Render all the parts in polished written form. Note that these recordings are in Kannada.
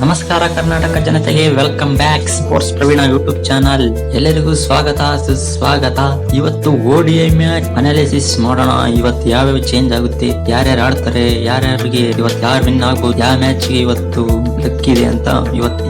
ನಮಸ್ಕಾರ ಕರ್ನಾಟಕ ಜನತೆಗೆ, welcome back sports Praveena YouTube channel. ಎಲ್ಲರಿಗೂ ಸ್ವಾಗತ ಸುಸ್ವಾಗತ. ಇವತ್ತು ODI ಮ್ಯಾಚ್ ಅನಾಲಿಸಿಸ್ ಮಾಡೋಣ. ಇವತ್ತು ಯಾವ್ಯಾವ ಚೇಂಜ್ ಆಗುತ್ತೆ, ಯಾರ್ಯಾರು ಆಡ್ತಾರೆ, ಯಾರ್ಯಾರಿಗೆ ಇವತ್ತು ಯಾರು ವಿನ್ ಆಗ್ಬೋದು, ಯಾವ ಮ್ಯಾಚ್ ಗೆ ಇವತ್ತು ಲಕ್ಕಿದೆ ಅಂತ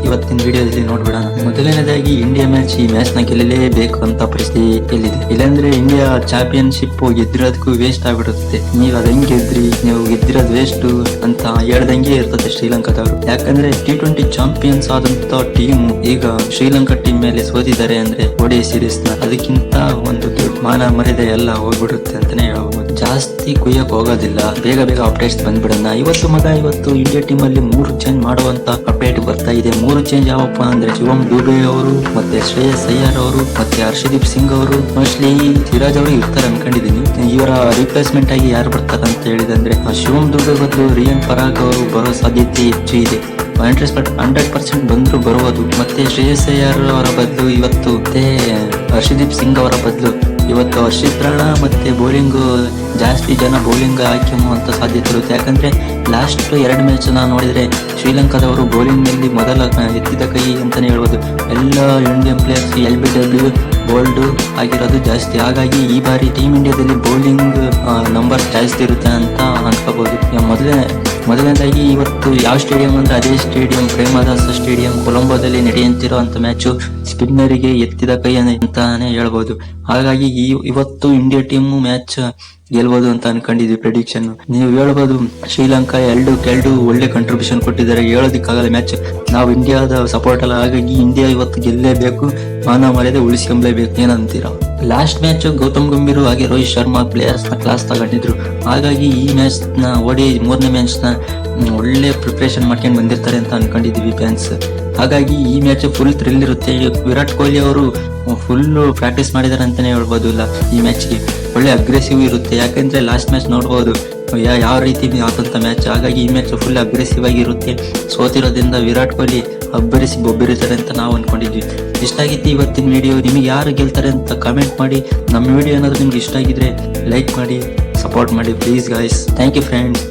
ಇವತ್ತಿನ ವಿಡಿಯೋದಲ್ಲಿ ನೋಡ್ಬಿಡೋಣ. ಮೊದಲನೇದಾಗಿ ಇಂಡಿಯಾ ಮ್ಯಾಚ್, ಈ ಮ್ಯಾಚ್ ನ ಗೆಲ್ಲಲೇಬೇಕು ಅಂತ ಪರಿಸ್ಥಿತಿಯಲ್ಲಿದೆ. ಇಲ್ಲಾಂದ್ರೆ ಇಂಡಿಯಾ ಚಾಂಪಿಯನ್ಶಿಪ್ ಗೆದ್ದಿರೋದಕ್ಕೂ ವೇಸ್ಟ್ ಆಗ್ಬಿಡುತ್ತೆ. ನೀವು ಅದ್ ಹೆಂಗ್ ಗೆದ್ರಿ, ನೀವು ಗೆದ್ದಿರೋದು ವೇಸ್ಟ್ ಅಂತ ಹೇಳ್ದಂಗೆ ಇರ್ತದೆ ಶ್ರೀಲಂಕಾದವರು. ಯಾಕಂದ್ರೆ T20 ಚಾಂಪಿಯನ್ಸ್ ಆದಂತ ಟೀಮ್ ಈಗ ಶ್ರೀಲಂಕಾ ಟೀಮ್ ಮೇಲೆ ಸೋತಿದ್ದಾರೆ ಅಂದ್ರೆ ODI ಸೀರೀಸ್ ನ, ಅದಕ್ಕಿಂತ ಒಂದು ಮಾನ ಮರ್ಯಾದೆ ಎಲ್ಲ ಹೋಗ್ಬಿಡುತ್ತೆ ಅಂತಾನೆ ಹೇಳ್ಬೋದು. ಜಾಸ್ತಿ ಕುಯ್ಯಕ್ ಹೋಗೋದಿಲ್ಲ, ಬೇಗ ಬೇಗ ಅಪ್ಡೇಟ್ಸ್ ಬಂದ್ಬಿಡೋಣ. ಇವತ್ತು ಇಂಡಿಯಾ ಟೀಮ್ ಅಲ್ಲಿ 3 ಚೇಂಜ್ ಮಾಡುವಂತ ಅಪ್ಡೇಟ್ ಬರ್ತಾ ಇದೆ. 3 ಚೇಂಜ್ ಯಾವಪ್ಪ ಅಂದ್ರೆ ಶಿವಮ್ ದುಬೆ ಅವರು, ಮತ್ತೆ ಶ್ರೇಯಸ್ ಅಯ್ಯರ್ ಅವರು, ಮತ್ತೆ ಹರ್ಷದೀಪ್ ಸಿಂಗ್ ಅವರು. ಮೋಸ್ಟ್ಲಿ ಸಿರಾಜ್ ಅವರು ಇರ್ತಾರೆ ಅನ್ಕೊಂಡಿದೀನಿ. ಇವರ ರಿಪ್ಲೇಸ್ಮೆಂಟ್ ಆಗಿ ಯಾರು ಬರ್ತಾರೆ ಅಂತ ಹೇಳಿದಂದ್ರೆ ಶಿವಮ್ ದುಬೆ ಬದಲು ರಿಯಾನ್ ಪರಾಗ್ ಅವರು ಬರೋ ಸಾಧ್ಯತೆ ಹೆಚ್ಚು ಇದೆ. 100% ಬಂದ್ರು ಬರುವುದು. ಮತ್ತೆ ಶ್ರೇಯಸ್ ಅಯ್ಯರ್ ಅವರ ಬದಲು ಇವತ್ತು ಹರ್ಷದೀಪ್ ಸಿಂಗ್ ಅವರ ಬದಲು ಇವತ್ತು ಹರ್ಷಿತ್ ರಾಣಾ ಮತ್ತೆ ಬೌಲಿಂಗ್ ಜಾಸ್ತಿ ಜನ ಬೌಲಿಂಗ್ ಹಾಕಿರುವಂತ ಸಾಧ್ಯತೆ ಇರುತ್ತೆ. ಯಾಕಂದ್ರೆ ಲಾಸ್ಟ್ 2 ಮ್ಯಾಚ್ ನೋಡಿದ್ರೆ ಶ್ರೀಲಂಕಾದವರು ಬೌಲಿಂಗ್ ನಲ್ಲಿ ಮೊದಲ ಎತ್ತಿದ ಕೈ ಅಂತಾನೆ ಹೇಳ್ಬೋದು. ಎಲ್ಲ ಇಂಡಿಯನ್ ಪ್ಲೇಯರ್ಸ್ LBW ಬೋಲ್ಡ್ ಆಗಿರೋದು ಜಾಸ್ತಿ. ಹಾಗಾಗಿ ಈ ಬಾರಿ ಟೀಮ್ ಇಂಡಿಯಾದಲ್ಲಿ ಬೌಲಿಂಗ್ ನಂಬರ್ ಜಾಸ್ತಿ ಇರುತ್ತೆ ಅಂತ ಅನ್ಕೋಬಹುದು. ಮೊದಲನೇದಾಗಿ ಇವತ್ತು ಯಾವ ಸ್ಟೇಡಿಯಂ ಅಂದ್ರೆ ಅದೇ ಸ್ಟೇಡಿಯಂ, ಪ್ರೇಮದಾಸ ಸ್ಟೇಡಿಯಂ ಕೊಲಂಬೋದಲ್ಲಿ ನಡೆಯುತ್ತಿರುವಂತ ಮ್ಯಾಚ್ ಸ್ಪಿನ್ನರಿಗೆ ಎತ್ತಿದ ಕೈ ಅಂತಾನೆ ಹೇಳ್ಬೋದು. ಹಾಗಾಗಿ ಇವತ್ತು ಇಂಡಿಯಾ ಟೀಮ್ ಮ್ಯಾಚ್ ಗೆಲ್ಬಹುದು ಅಂತ ಅನ್ಕೊಂಡಿದ್ವಿ. ಪ್ರೆಡಿಕ್ಷನ್ ನೀವು ಹೇಳ್ಬೋದು, ಶ್ರೀಲಂಕಾ ಎರಡು ಒಳ್ಳೆ ಕಾಂಟ್ರಿಬ್ಯೂಷನ್ ಕೊಟ್ಟಿದ್ದಾರೆ, ಹೇಳೋದಿಕ್ಕಾಗಲ್ಲ. ಮ್ಯಾಚ್ ನಾವು ಇಂಡಿಯಾದ ಸಪೋರ್ಟ್ ಅಲ್ಲ, ಹಾಗಾಗಿ ಇಂಡಿಯಾ ಇವತ್ತು ಗೆಲ್ಲೇಬೇಕು, ಮಾನ ಮರ್ಯಾದೆ ಉಳಿಸ್ಕೊಂಬಲೇಬೇಕು. ಏನಂತೀರಾ? ಲಾಸ್ಟ್ ಮ್ಯಾಚ್ ಗೌತಮ್ ಗಂಭೀರ್ ಹಾಗೆ ರೋಹಿತ್ ಶರ್ಮಾ ಪ್ಲೇಯರ್ಸ್ ನ ಕ್ಲಾಸ್ ತಗೊಂಡಿದ್ರು. ಹಾಗಾಗಿ ಈ ಮ್ಯಾಚ್ ನ ODI 3ನೇ ಮ್ಯಾಚ್ ನ ಒಳ್ಳೆ ಪ್ರಿಪರೇಷನ್ ಮಾಡ್ಕೊಂಡು ಬಂದಿರ್ತಾರೆ ಅಂತ ಅನ್ಕೊಂಡಿದೀವಿ ಫ್ಯಾನ್ಸ್. ಹಾಗಾಗಿ ಈ ಮ್ಯಾಚ್ ಫುಲ್ ಥ್ರಿಲ್ ಇರುತ್ತೆ. ವಿರಾಟ್ ಕೊಹ್ಲಿ ಅವರು ಫುಲ್ ಪ್ರಾಕ್ಟೀಸ್ ಮಾಡಿದಾರೆ ಅಂತಾನೆ ಹೇಳ್ಬೋದು. ಇಲ್ಲ, ಈ ಮ್ಯಾಚ್ಗೆ ಒಳ್ಳೆ ಅಗ್ರೆಸಿವ್ ಇರುತ್ತೆ. ಯಾಕಂದ್ರೆ ಲಾಸ್ಟ್ ಮ್ಯಾಚ್ ನೋಡ್ಬೋದು ಯಾವ ರೀತಿ ಆದಂತ ಮ್ಯಾಚ್. ಹಾಗಾಗಿ ಈ ಮ್ಯಾಚ್ ಫುಲ್ ಅಗ್ರೆಸಿವ್ ಆಗಿರುತ್ತೆ. ಸೋತಿರೋದ್ರಿಂದ ವಿರಾಟ್ ಕೊಹ್ಲಿ ಅಬ್ಬರಿಸಿ ಬೊಬ್ಬಿರುತ್ತಾರೆ ಅಂತ ನಾವು ಅನ್ಕೊಂಡಿದ್ವಿ. ಇಷ್ಟ ಆಗಿತ್ತು ಇವತ್ತಿನ ವಿಡಿಯೋ. ನಿಮಗೆ ಯಾರು ಗೆಲ್ತಾರೆ ಅಂತ ಕಾಮೆಂಟ್ ಮಾಡಿ. ನಮ್ಮ ವಿಡಿಯೋ ಏನಾದ್ರು ನಿಮ್ಗೆ ಇಷ್ಟ ಆಗಿದ್ರೆ ಲೈಕ್ ಮಾಡಿ, ಸಪೋರ್ಟ್ ಮಾಡಿ please guys. Thank you friends.